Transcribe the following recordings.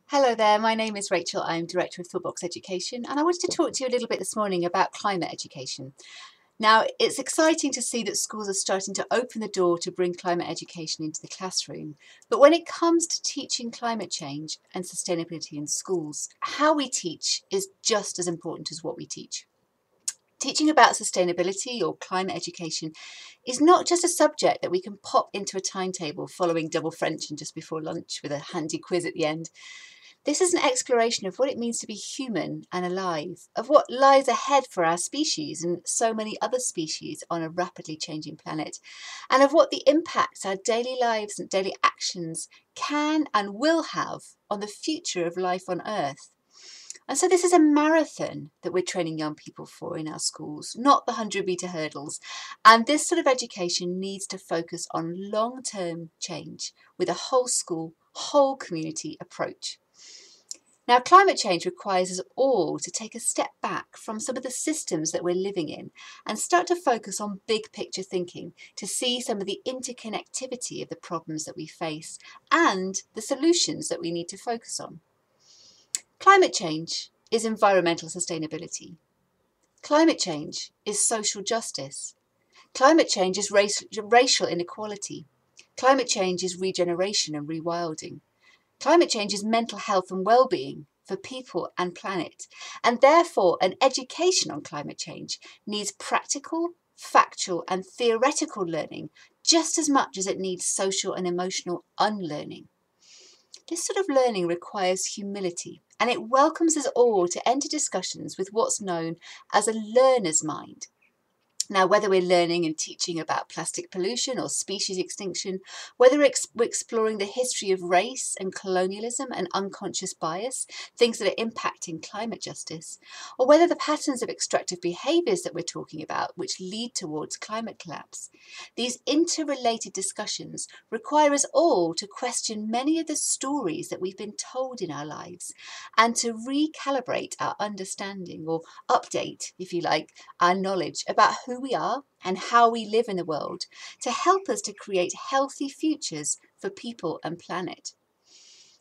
Hello there, my name is Rachel. I'm Director of Thought Education, and I wanted to talk to you a little bit this morning about climate education. Now, it's exciting to see that schools are starting to open the door to bring climate education into the classroom. But when it comes to teaching climate change and sustainability in schools, how we teach is just as important as what we teach. Teaching about sustainability or climate education is not just a subject that we can pop into a timetable following double French and just before lunch with a handy quiz at the end. This is an exploration of what it means to be human and alive, of what lies ahead for our species and so many other species on a rapidly changing planet, and of what the impacts our daily lives and daily actions can and will have on the future of life on Earth. And so this is a marathon that we're training young people for in our schools, not the 100-metre hurdles. And this sort of education needs to focus on long-term change with a whole school, whole community approach. Now, climate change requires us all to take a step back from some of the systems that we're living in and start to focus on big picture thinking to see some of the interconnectivity of the problems that we face and the solutions that we need to focus on. Climate change is environmental sustainability. Climate change is social justice. Climate change is racial inequality. Climate change is regeneration and rewilding. Climate change is mental health and well-being for people and planet, and therefore an education on climate change needs practical, factual and theoretical learning just as much as it needs social and emotional unlearning. This sort of learning requires humility, and it welcomes us all to enter discussions with what's known as a learner's mind. Now, whether we're learning and teaching about plastic pollution or species extinction, whether we're exploring the history of race and colonialism and unconscious bias, things that are impacting climate justice, or whether the patterns of extractive behaviours that we're talking about which lead towards climate collapse, these interrelated discussions require us all to question many of the stories that we've been told in our lives and to recalibrate our understanding or update, if you like, our knowledge about who we are and how we live in the world to help us to create healthy futures for people and planet.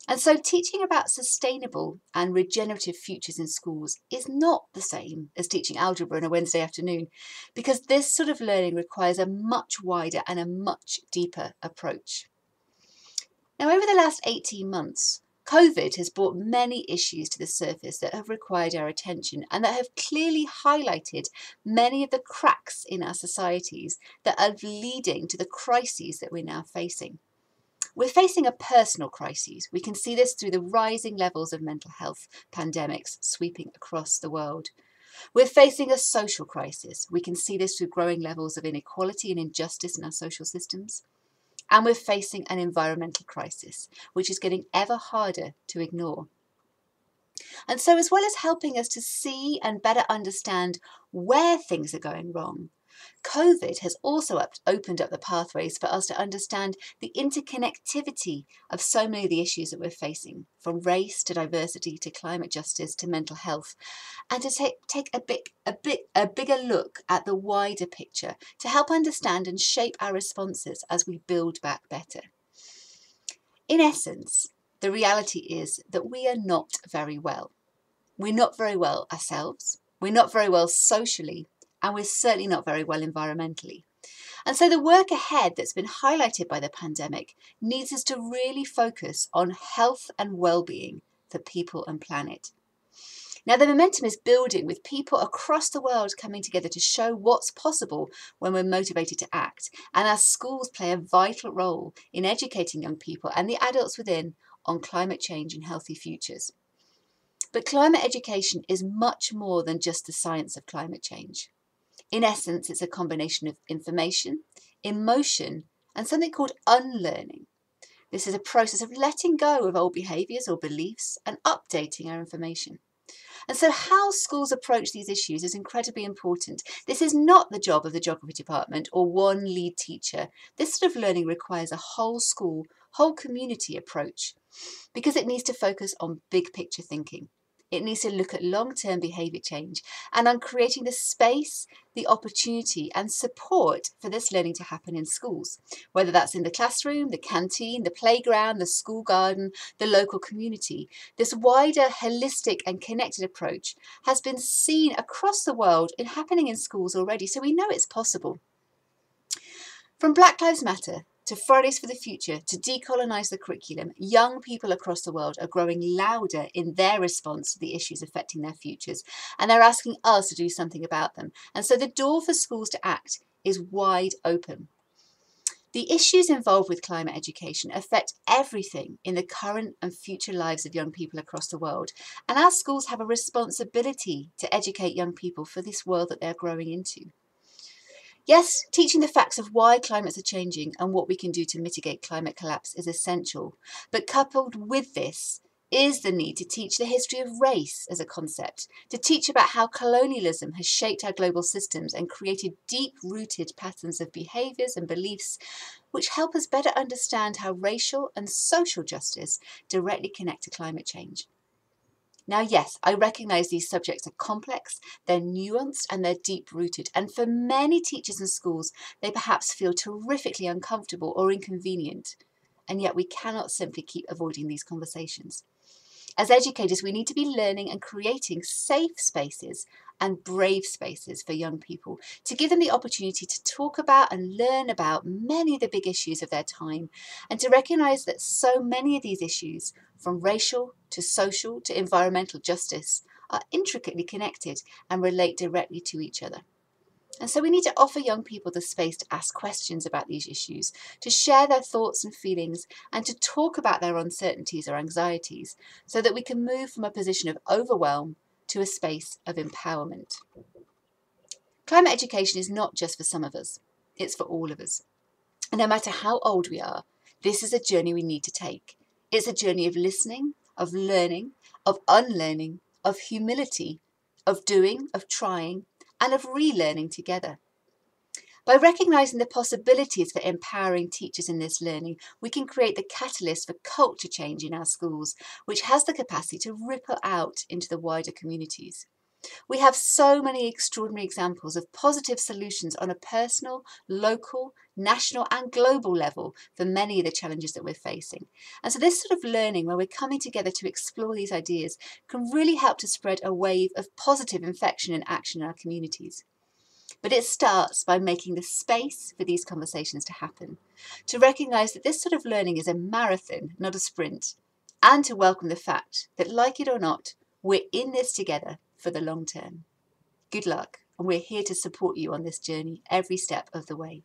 And so teaching about sustainable and regenerative futures in schools is not the same as teaching algebra on a Wednesday afternoon, because this sort of learning requires a much wider and a much deeper approach. Now, over the last 18 months, COVID has brought many issues to the surface that have required our attention and that have clearly highlighted many of the cracks in our societies that are leading to the crises that we're now facing. We're facing a personal crisis. We can see this through the rising levels of mental health pandemics sweeping across the world. We're facing a social crisis. We can see this through growing levels of inequality and injustice in our social systems. And we're facing an environmental crisis, which is getting ever harder to ignore. And so, as well as helping us to see and better understand where things are going wrong, COVID has also opened up the pathways for us to understand the interconnectivity of so many of the issues that we're facing, from race to diversity to climate justice to mental health, and to take a bigger look at the wider picture to help understand and shape our responses as we build back better. In essence, the reality is that we are not very well. We're not very well ourselves, we're not very well socially, and we're certainly not very well environmentally. And so the work ahead that's been highlighted by the pandemic needs us to really focus on health and well-being for people and planet. Now, the momentum is building with people across the world coming together to show what's possible when we're motivated to act. And our schools play a vital role in educating young people and the adults within on climate change and healthy futures. But climate education is much more than just the science of climate change. In essence, it's a combination of information, emotion, and something called unlearning. This is a process of letting go of old behaviours or beliefs and updating our information. And so how schools approach these issues is incredibly important. This is not the job of the geography department or one lead teacher. This sort of learning requires a whole school, whole community approach because it needs to focus on big picture thinking. It needs to look at long-term behaviour change and on creating the space, the opportunity and support for this learning to happen in schools, whether that's in the classroom, the canteen, the playground, the school garden, the local community. This wider, holistic and connected approach has been seen across the world and happening in schools already, so we know it's possible. From Black Lives Matter to Fridays for the Future to decolonise the curriculum, young people across the world are growing louder in their response to the issues affecting their futures, and they're asking us to do something about them. And so the door for schools to act is wide open. The issues involved with climate education affect everything in the current and future lives of young people across the world, and our schools have a responsibility to educate young people for this world that they're growing into. Yes, teaching the facts of why climates are changing and what we can do to mitigate climate collapse is essential, but coupled with this is the need to teach the history of race as a concept, to teach about how colonialism has shaped our global systems and created deep-rooted patterns of behaviours and beliefs which help us better understand how racial and social justice directly connect to climate change. Now, yes, I recognise these subjects are complex, they're nuanced and they're deep-rooted, and for many teachers and schools, they perhaps feel terrifically uncomfortable or inconvenient, and yet we cannot simply keep avoiding these conversations. As educators, we need to be learning and creating safe spaces and brave spaces for young people to give them the opportunity to talk about and learn about many of the big issues of their time, and to recognise that so many of these issues, from racial to social to environmental justice, are intricately connected and relate directly to each other. And so we need to offer young people the space to ask questions about these issues, to share their thoughts and feelings, and to talk about their uncertainties or anxieties, so that we can move from a position of overwhelm to a space of empowerment. Climate education is not just for some of us, it's for all of us. And no matter how old we are, this is a journey we need to take. It's a journey of listening, of learning, of unlearning, of humility, of doing, of trying, and of relearning together. By recognising the possibilities for empowering teachers in this learning, we can create the catalyst for culture change in our schools, which has the capacity to ripple out into the wider communities. We have so many extraordinary examples of positive solutions on a personal, local, national and global level for many of the challenges that we're facing. And so this sort of learning, where we're coming together to explore these ideas, can really help to spread a wave of positive infection and action in our communities. But it starts by making the space for these conversations to happen, to recognise that this sort of learning is a marathon, not a sprint, and to welcome the fact that, like it or not, we're in this together for the long term. Good luck, and we're here to support you on this journey every step of the way.